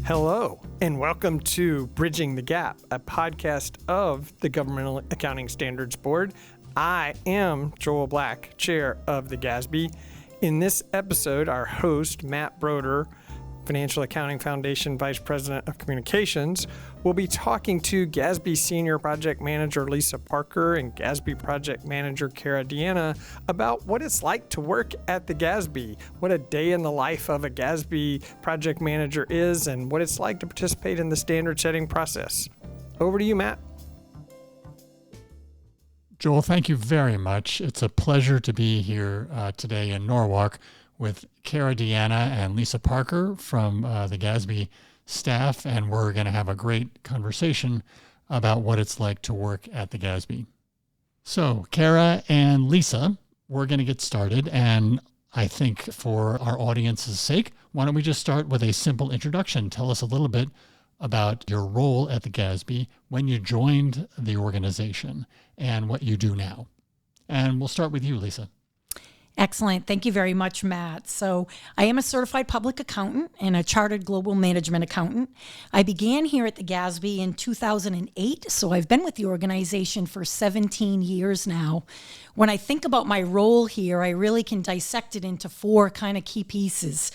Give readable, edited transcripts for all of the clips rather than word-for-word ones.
Hello, and welcome to Bridging the GAAP, a podcast of the Governmental Accounting Standards Board. I am Joel Black, chair of the GASB. In this episode, our host, Matt Broder, Financial Accounting Foundation Vice President of Communications, will be talking to GASB Senior Project Manager Lisa Parker and GASB Project Manager Deiana about what it's like to work at the GASB, what a day in the life of a GASB project manager is, and what it's like to participate in the standard setting process. Over to you, Matt. Joel, thank you very much. It's a pleasure to be here today in Norwalk with Deiana and Lisa Parker from the GASB staff, and we're going to have a great conversation about what it's like to work at the GASB. So, Kara and Lisa, we're going to get started, and I think for our audience's sake, why don't we just start with a simple introduction? Tell us a little bit about your role at the GASB, when you joined the organization, and what you do now. And we'll start with you, Lisa. Excellent. Thank you very much, Matt. So I am a certified public accountant and a chartered global management accountant. I began here at the GASB in 2008, so I've been with the organization for 17 years now. When I think about my role here, I really can dissect it into four kind of key pieces.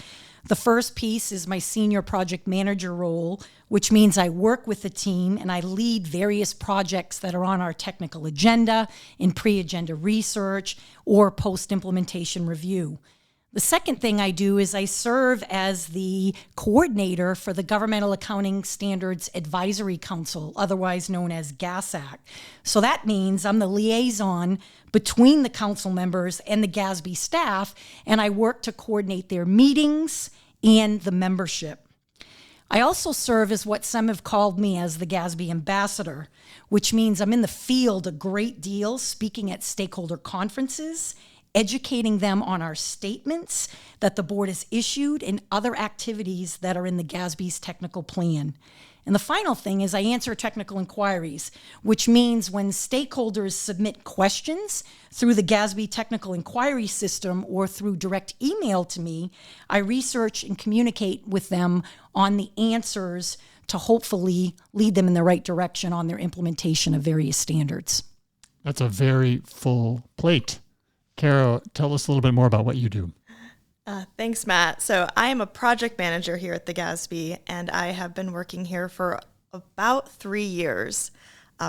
The first piece is my senior project manager role, which means I work with the team and I lead various projects that are on our technical agenda, in pre-agenda research, or post-implementation review. The second thing I do is I serve as the coordinator for the Governmental Accounting Standards Advisory Council, otherwise known as GASB. So that means I'm the liaison between the council members and the GASB staff, and I work to coordinate their meetings and the membership. I also serve as what some have called me as the GASB ambassador, which means I'm in the field a great deal, speaking at stakeholder conferences, educating them on our statements that the board has issued and other activities that are in the GASB's technical plan. And the final thing is I answer technical inquiries, which means when stakeholders submit questions through the GASB technical inquiry system or through direct email to me, I research and communicate with them on the answers to hopefully lead them in the right direction on their implementation of various standards. That's a very full plate. Kara, tell us a little bit more about what you do. Thanks, Matt. So I am a project manager here at the GASB, and I have been working here for about 3 years.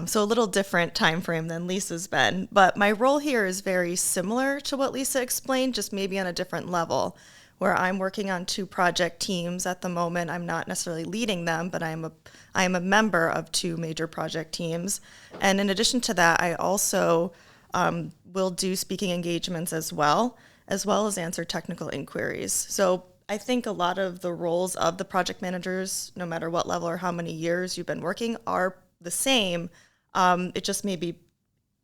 So a little different time frame than Lisa's been. But my role here is very similar to what Lisa explained, just maybe on a different level, where I'm working on 2 project teams at the moment. I'm not necessarily leading them, but I am a member of 2 major project teams. And in addition to that, I also will do speaking engagements as well as answer technical inquiries. So I think a lot of the roles of the project managers, no matter what level or how many years you've been working, are the same. It just may be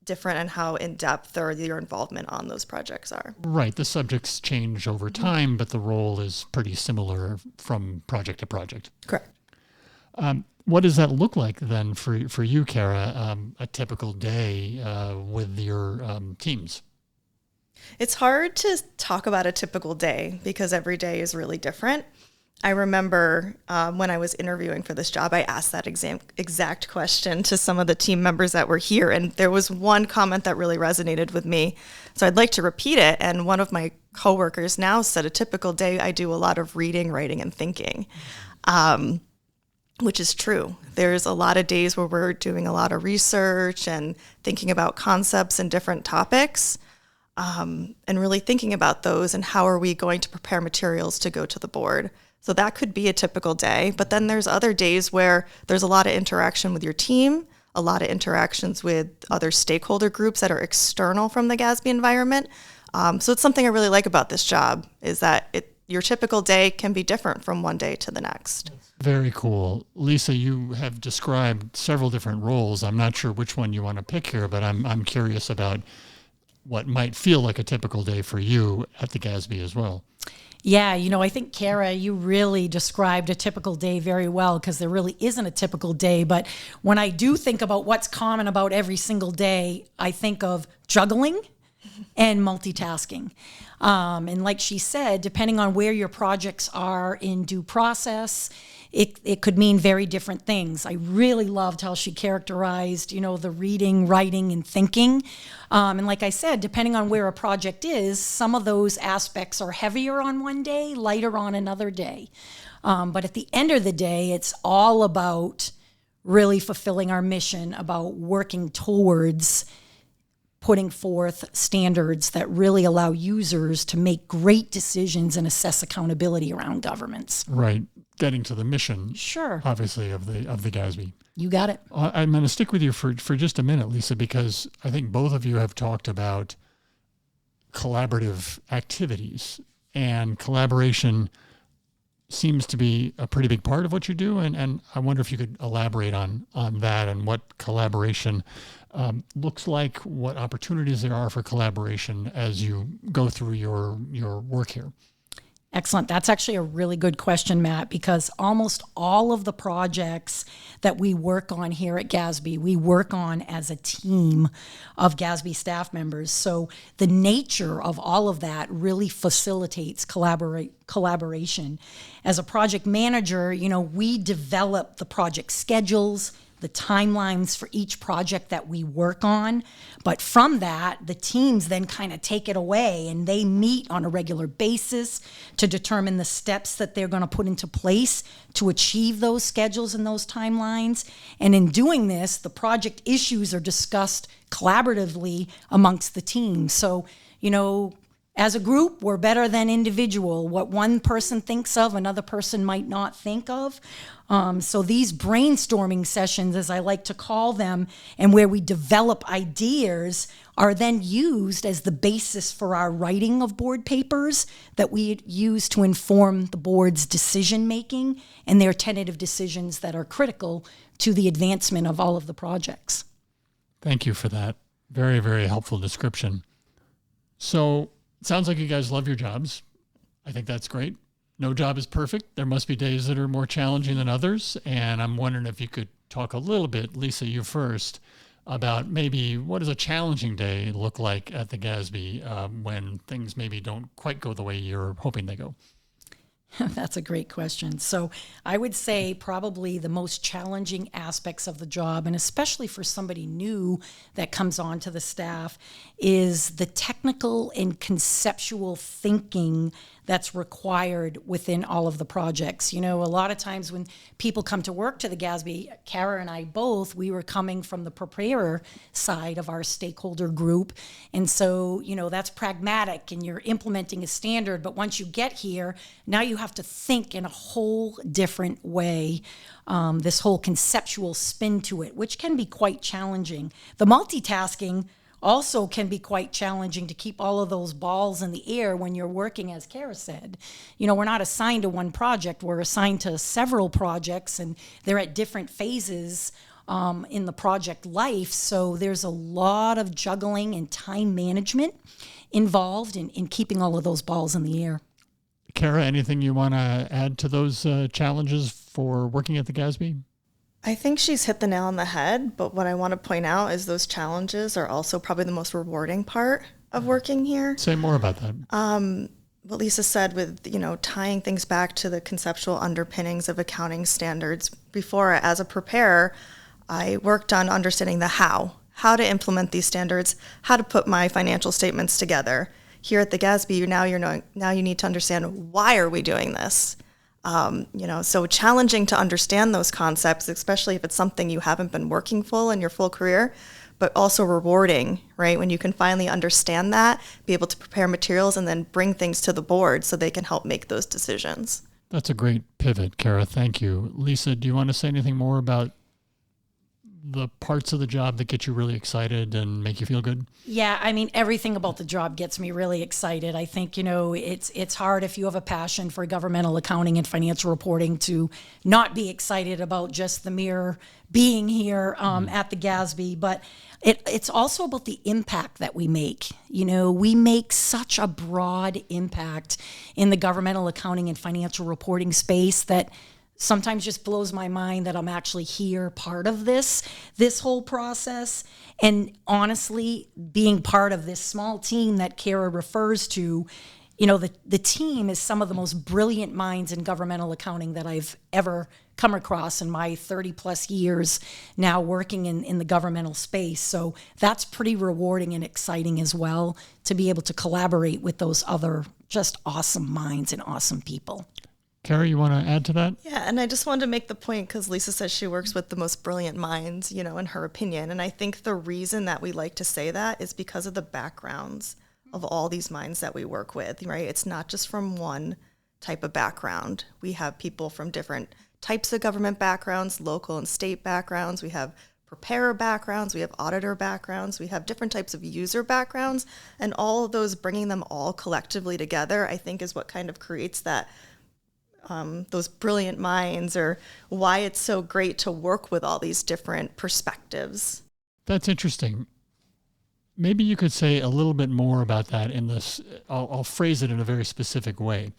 different in how in-depth or your involvement on those projects are. Right. The subjects change over time, but the role is pretty similar from project to project. Correct. What does that look like then for you, Kara, a typical day with your teams? It's hard to talk about a typical day because every day is really different. I remember when I was interviewing for this job, I asked that exact question to some of the team members that were here, and there was one comment that really resonated with me. So I'd like to repeat it, and one of my coworkers now said a typical day I do a lot of reading, writing, and thinking, which is true. There's a lot of days where we're doing a lot of research and thinking about concepts and different topics. And really thinking about those and how are we going to prepare materials to go to the board. So that could be a typical day, but then there's other days where there's a lot of interaction with your team, a lot of interactions with other stakeholder groups that are external from the GASB environment. So it's something I really like about this job is that your typical day can be different from one day to the next. Very cool. Lisa, you have described several different roles. I'm not sure which one you want to pick here, but I'm curious about what might feel like a typical day for you at the GASB as well. Yeah, I think, Kara, you really described a typical day very well because there really isn't a typical day. But when I do think about what's common about every single day, I think of juggling and multitasking. And like she said, depending on where your projects are in due process it could mean very different things. I really loved how she characterized, the reading, writing, and thinking. And like I said, depending on where a project is, some of those aspects are heavier on one day, lighter on another day. But at the end of the day, it's all about really fulfilling our mission, about working towards putting forth standards that really allow users to make great decisions and assess accountability around governments. Right. Getting to the mission, Sure. obviously, of the GASB. You got it. I'm going to stick with you for just a minute, Lisa, because I think both of you have talked about collaborative activities, and collaboration seems to be a pretty big part of what you do. And I wonder if you could elaborate on that and what collaboration looks like, what opportunities there are for collaboration as you go through your work here. Excellent. That's actually a really good question, Matt, because almost all of the projects that we work on here at GASB, we work on as a team of GASB staff members. So the nature of all of that really facilitates collaboration. As a project manager, we develop the project schedules, the timelines for each project that we work on. But from that, the teams then kind of take it away and they meet on a regular basis to determine the steps that they're going to put into place to achieve those schedules and those timelines. And in doing this, the project issues are discussed collaboratively amongst the team. So, as a group, we're better than individual. What one person thinks of, another person might not think of. So these brainstorming sessions, as I like to call them, and where we develop ideas, are then used as the basis for our writing of board papers that we use to inform the board's decision-making and their tentative decisions that are critical to the advancement of all of the projects. Thank you for that. Very, very helpful description. So, it sounds like you guys love your jobs. I think that's great. No job is perfect. There must be days that are more challenging than others. And I'm wondering if you could talk a little bit, Lisa, you first, about maybe what does a challenging day look like at the GASB when things maybe don't quite go the way you're hoping they go? That's a great question. So I would say probably the most challenging aspects of the job, and especially for somebody new that comes on to the staff, is the technical and conceptual thinking that's required within all of the projects. A lot of times when people come to work to the GASB, Kara and I both, we were coming from the preparer side of our stakeholder group. And so, that's pragmatic and you're implementing a standard. But once you get here, now you have to think in a whole different way, this whole conceptual spin to it, which can be quite challenging. The multitasking also can be quite challenging to keep all of those balls in the air when you're working, as Kara said. We're not assigned to one project, we're assigned to several projects, and they're at different phases in the project life. So there's a lot of juggling and time management involved in keeping all of those balls in the air. Kara, anything you want to add to those challenges for working at the GASB? I think she's hit the nail on the head, but what I want to point out is those challenges are also probably the most rewarding part of working here. Say more about that. What Lisa said with, tying things back to the conceptual underpinnings of accounting standards. Before, as a preparer, I worked on understanding the how to implement these standards, how to put my financial statements together. Here at the GASB, now you need to understand, why are we doing this? So challenging to understand those concepts, especially if it's something you haven't been working full in your full career, but also rewarding, right? When you can finally understand that, be able to prepare materials and then bring things to the board so they can help make those decisions. That's a great pivot, Kara. Thank you. Lisa, do you want to say anything more about the parts of the job that get you really excited and make you feel good? Yeah, everything about the job gets me really excited. I think, it's hard if you have a passion for governmental accounting and financial reporting to not be excited about just the mere being here at the GASB. But it's also about the impact that we make. We make such a broad impact in the governmental accounting and financial reporting space that sometimes just blows my mind that I'm actually here, part of this whole process. And honestly, being part of this small team that Kara refers to, the team is some of the most brilliant minds in governmental accounting that I've ever come across in my 30 plus years now working in the governmental space. So that's pretty rewarding and exciting as well, to be able to collaborate with those other just awesome minds and awesome people. Carrie, you want to add to that? Yeah, and I just wanted to make the point because Lisa says she works with the most brilliant minds, in her opinion. And I think the reason that we like to say that is because of the backgrounds of all these minds that we work with, right? It's not just from one type of background. We have people from different types of government backgrounds, local and state backgrounds. We have preparer backgrounds, we have auditor backgrounds, we have different types of user backgrounds, and all of those, bringing them all collectively together, I think is what kind of creates that those brilliant minds, or why it's so great to work with all these different perspectives. That's interesting. Maybe you could say a little bit more about that in this. I'll phrase it in a very specific way.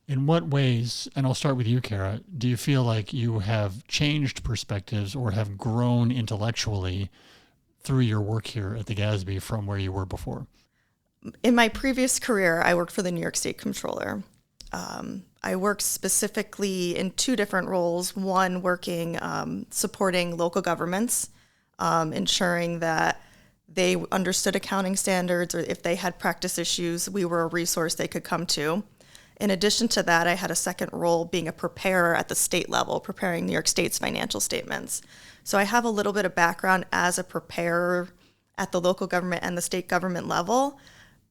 In what ways, and I'll start with you, Kara, do you feel like you have changed perspectives or have grown intellectually through your work here at the GASB from where you were before? In my previous career, I worked for the New York State Comptroller. I worked specifically in two different roles. One, working supporting local governments, ensuring that they understood accounting standards, or if they had practice issues, we were a resource they could come to. In addition to that, I had a second role being a preparer at the state level, preparing New York State's financial statements. So I have a little bit of background as a preparer at the local government and the state government level,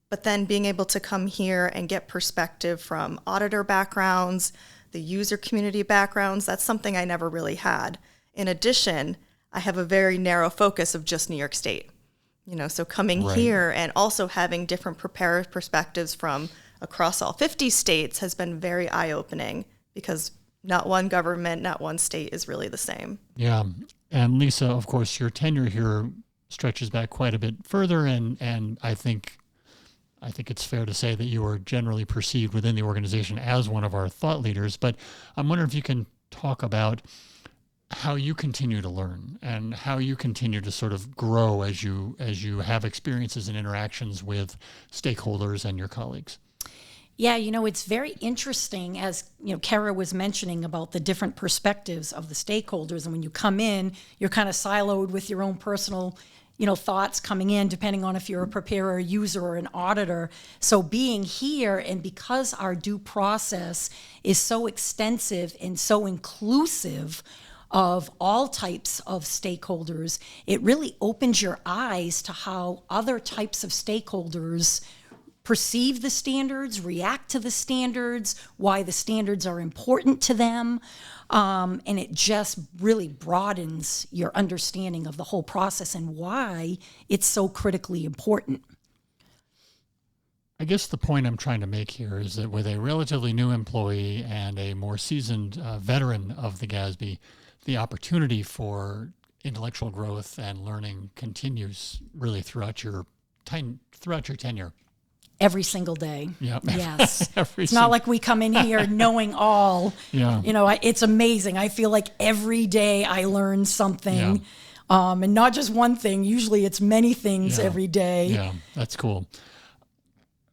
but then being able to come here and get perspective from auditor backgrounds, the user community backgrounds, that's something I never really had. In addition, I have a very narrow focus of just New York State. So coming here and also having different preparer perspectives from across all 50 states has been very eye-opening, because not one government, not one state is really the same. Yeah. And Lisa, of course, your tenure here stretches back quite a bit further, and I think it's fair to say that you are generally perceived within the organization as one of our thought leaders. But I'm wondering if you can talk about how you continue to learn and how you continue to sort of grow as you have experiences and interactions with stakeholders and your colleagues. Yeah, it's very interesting, as Kara was mentioning about the different perspectives of the stakeholders. And when you come in, you're kind of siloed with your own personal thoughts coming in, depending on if you're a preparer, a user, or an auditor. So being here, and because our due process is so extensive and so inclusive of all types of stakeholders, it really opens your eyes to how other types of stakeholders perceive the standards, react to the standards, why the standards are important to them. And it just really broadens your understanding of the whole process and why it's so critically important. I guess the point I'm trying to make here is that with a relatively new employee and a more seasoned veteran of the GASB, the opportunity for intellectual growth and learning continues really throughout your tenure. Every single day. Yeah. Yes. It's not like we come in here knowing all. Yeah. It's amazing. I feel like every day I learn something, and not just one thing. Usually it's many things every day. Yeah, that's cool.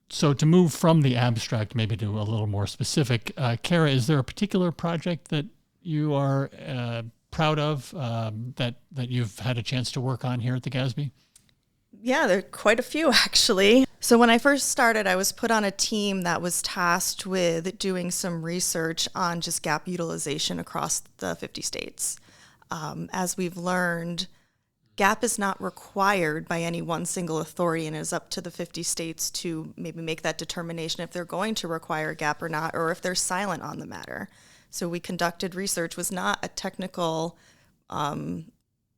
So to move from the abstract maybe to a little more specific, Kara, is there a particular project that you are proud of that you've had a chance to work on here at the GASB? Yeah, there are quite a few, actually. So when I first started, I was put on a team that was tasked with doing some research on just GAAP utilization across the 50 states. As we've learned, GAAP is not required by any one single authority, and it is up to the 50 states to maybe make that determination if they're going to require GAAP or not, or if they're silent on the matter. So we conducted research. It was not a technical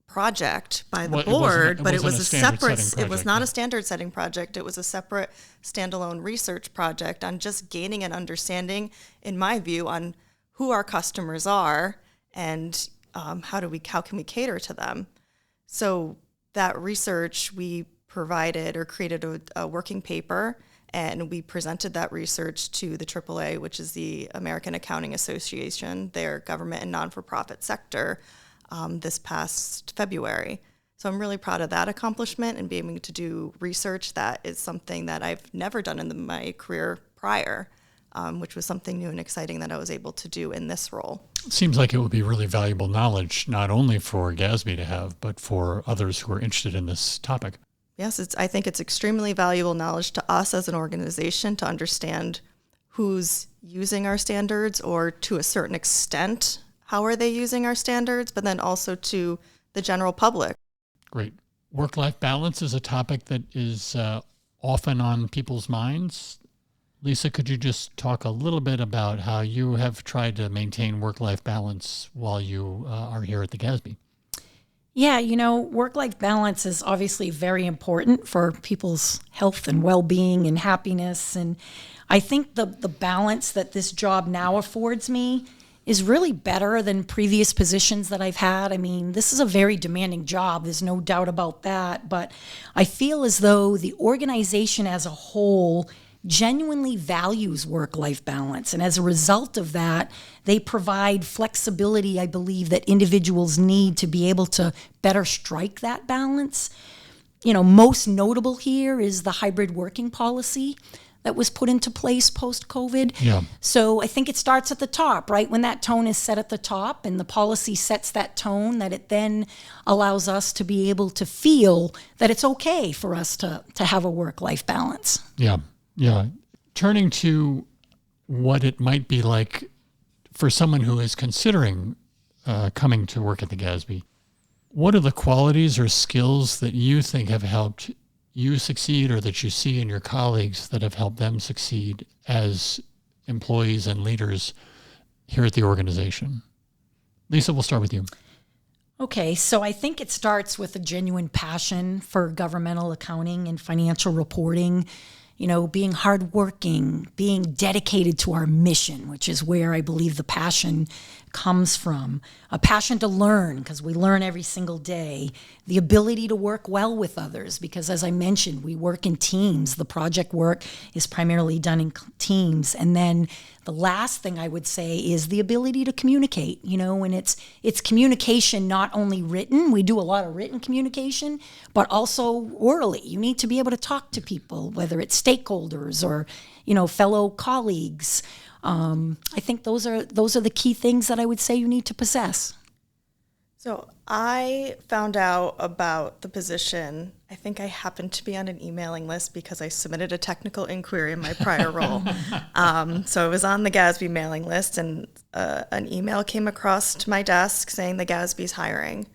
project by the board, but it was a separate, it was not a standard setting project. It was a separate standalone research project on just gaining an understanding, in my view, on who our customers are and how can we cater to them. So that research, we provided or created a working paper, and we presented that research to the AAA, which is the American Accounting Association, their government and non-for-profit sector, this past February. So I'm really proud of that accomplishment and being able to do research that is something that I've never done in my career prior, which was something new and exciting that I was able to do in this role. It seems like it would be really valuable knowledge, not only for GASB to have, but for others who are interested in this topic. Yes, I think it's extremely valuable knowledge to us as an organization to understand who's using our standards, or to a certain extent, how are they using our standards, but then also to the general public. Great. Work-life balance is a topic that is often on people's minds. Lisa, could you just talk a little bit about how you have tried to maintain work-life balance while you are here at the GASB? Yeah, work-life balance is obviously very important for people's health and well-being and happiness. And I think the balance that this job now affords me is really better than previous positions that I've had. I mean, this is a very demanding job. There's no doubt about that. But I feel as though the organization as a whole genuinely values work-life balance. And as a result of that, they provide flexibility, I believe, that individuals need to be able to better strike that balance. Most notable here is the hybrid working policy that was put into place post-COVID. Yeah. So I think it starts at the top, right? When that tone is set at the top and the policy sets that tone, that it then allows us to be able to feel that it's okay for us to have a work-life balance. Yeah. Turning to what it might be like for someone who is considering coming to work at the GASB, what are the qualities or skills that you think have helped you succeed, or that you see in your colleagues that have helped them succeed as employees and leaders here at the organization? Lisa, we'll start with you. Okay, so I think it starts with a genuine passion for governmental accounting and financial reporting, being hardworking, being dedicated to our mission, which is where I believe the passion comes from. A passion to learn, because we learn every single day. The ability to work well with others, because as I mentioned, we work in teams. The project work is primarily done in teams. And then the last thing I would say is the ability to communicate, and it's communication, not only written. We do a lot of written communication, but also orally. You need to be able to talk to people, whether it's stakeholders or, fellow colleagues. I think those are the key things that I would say you need to possess. So I found out about the position. I think I happened to be on an emailing list because I submitted a technical inquiry in my prior role. So I was on the GASB mailing list, and an email came across to my desk saying the GASB's hiring.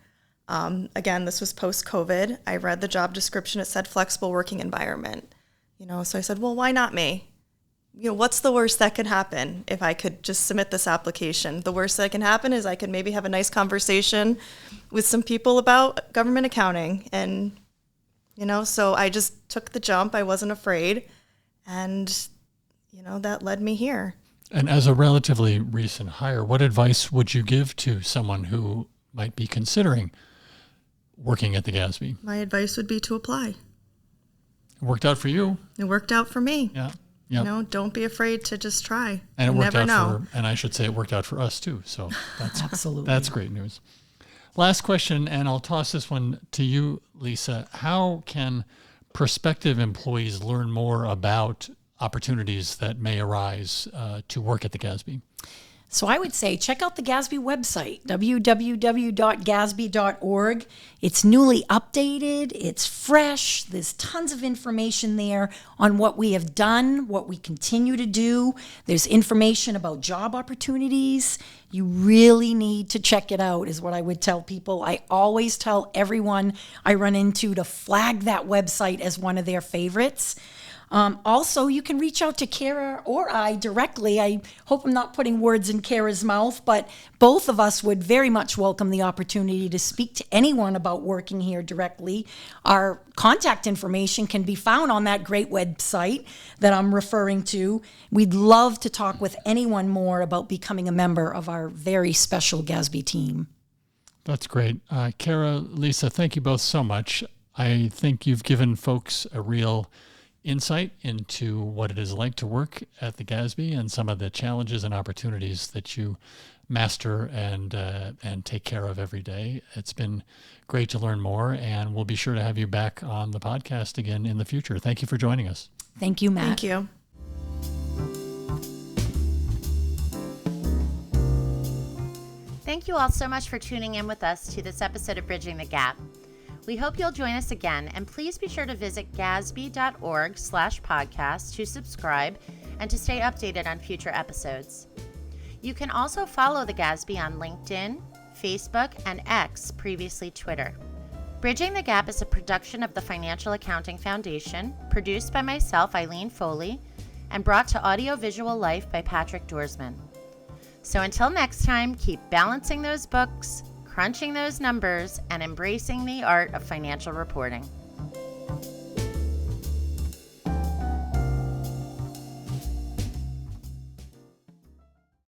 Again, this was post-COVID. I read the job description. It said flexible working environment. So I said, well, why not me? What's the worst that could happen if I could just submit this application? The worst that can happen is I could maybe have a nice conversation with some people about government accounting. And, so I just took the jump. I wasn't afraid. And, that led me here. And as a relatively recent hire, what advice would you give to someone who might be considering working at the GASB? My advice would be to apply. It worked out for you. It worked out for me. Yeah. Yep. Don't be afraid to just try. And it you worked never out know. and I should say it worked out for us too. So that's Absolutely. That's great news. Last question, and I'll toss this one to you, Lisa. How can prospective employees learn more about opportunities that may arise to work at the GASB? So I would say check out the GASB website, www.gasb.org. It's newly updated. It's fresh. There's tons of information there on what we have done, what we continue to do. There's information about job opportunities. You really need to check it out, is what I would tell people. I always tell everyone I run into to flag that website as one of their favorites. Also, you can reach out to Kara or I directly. I hope I'm not putting words in Kara's mouth, but both of us would very much welcome the opportunity to speak to anyone about working here directly. Our contact information can be found on that great website that I'm referring to. We'd love to talk with anyone more about becoming a member of our very special GASB team. That's great. Kara, Lisa, thank you both so much. I think you've given folks a real insight into what it is like to work at the GASB and some of the challenges and opportunities that you master and take care of every day. It's been great to learn more, and we'll be sure to have you back on the podcast again in the future. Thank you for joining us. Thank you, Matt. Thank you. Thank you all so much for tuning in with us to this episode of Bridging the GAAP. We hope you'll join us again, and please be sure to visit gasb.org/podcast to subscribe and to stay updated on future episodes. You can also follow the GASB on LinkedIn, Facebook, and X, previously Twitter. Bridging the GAAP is a production of the Financial Accounting Foundation, produced by myself, Eileen Foley, and brought to audiovisual life by Patrick Dorsman. So until next time, keep balancing those books, crunching those numbers, and embracing the art of financial reporting.